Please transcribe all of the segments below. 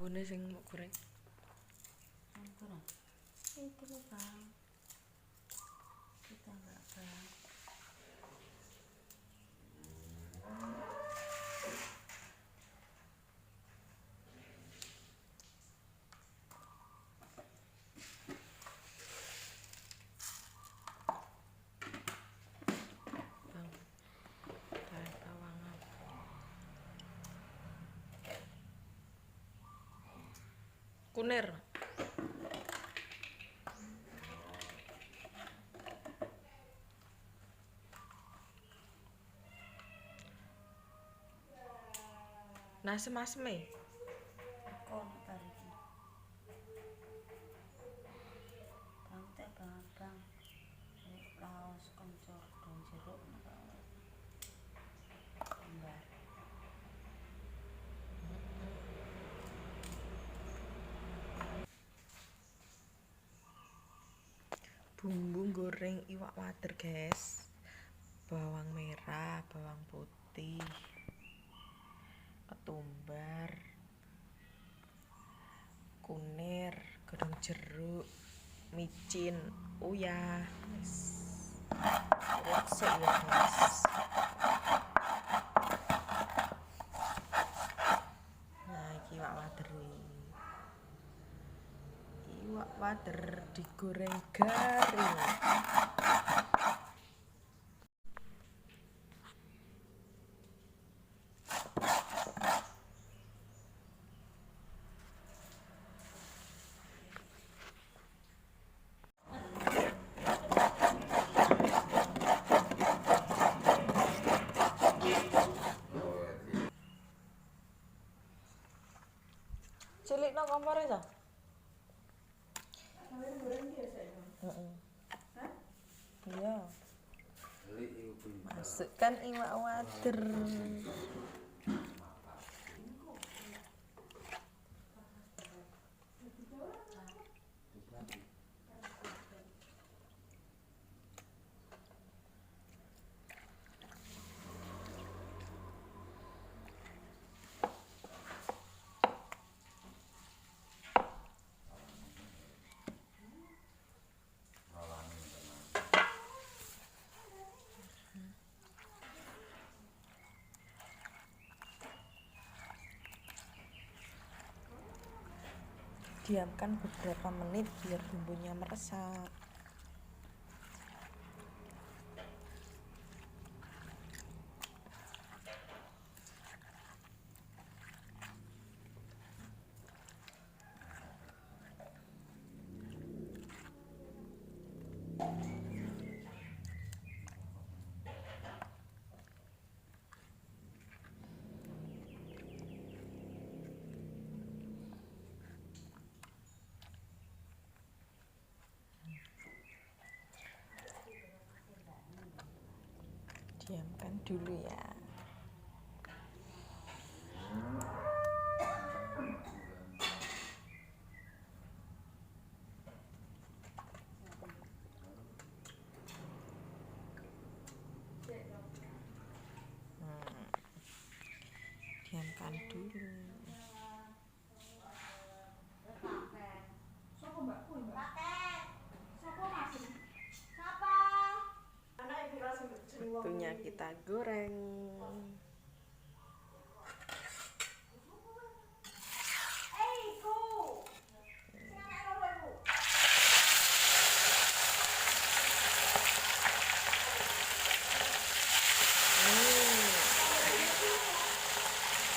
Tahune sing mbok goreng. Kurang. Itu Bang. Kita enggak Bang. Bang. Kayak kawangan. Kunir. Nasem-aseme. Kono bariki. Bang teh Bang. Laos kanca don jeruk Mbak. Bumbu goreng iwak wader, guys. Bawang merah, bawang putih, ketumbar, kunir, godong jeruk, micin, uyah. Resik ya, guys. Nah, iki iwak wader iki. Iwak wader digoreng garing. Cilikno kompore ta? Heeh. Iya. Masukkan iwak wader. Diamkan beberapa menit biar bumbunya meresap. Diamkan dulu ya. Diamkan dulu. Waktunya kita goreng.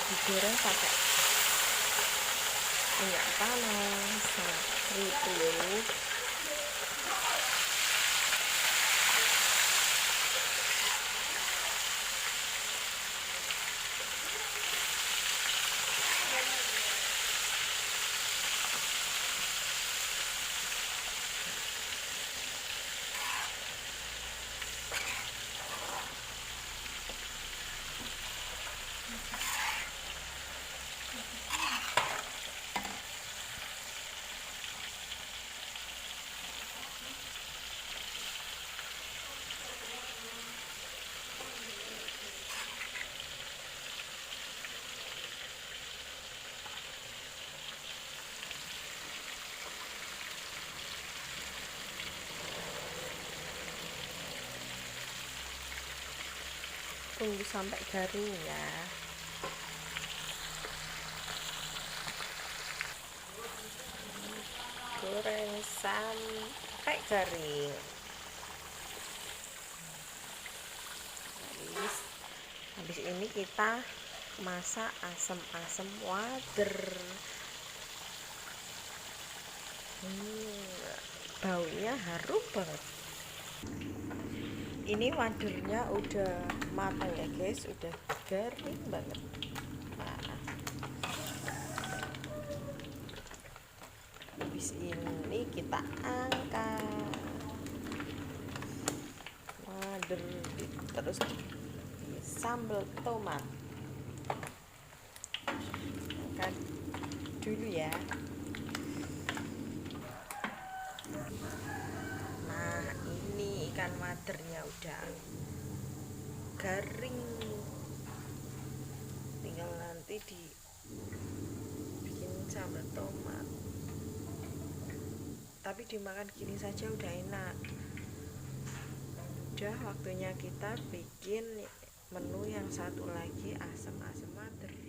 Digoreng pakai minyak panas, keripik. tunggu sampai garing ya. Goreng sampai garing. Habis ini kita masak asam wader. Baunya harum banget. Ini wadernya udah matang ya guys, udah garing banget. Nah, habis ini kita angkat wader, terus sambal tomat. Angkat dulu ya. Nah, ini ikan wadernya udah garing, tinggal nanti dibikin sambal tomat, tapi dimakan gini saja udah enak. Udah waktunya kita bikin menu yang satu lagi, asam wader.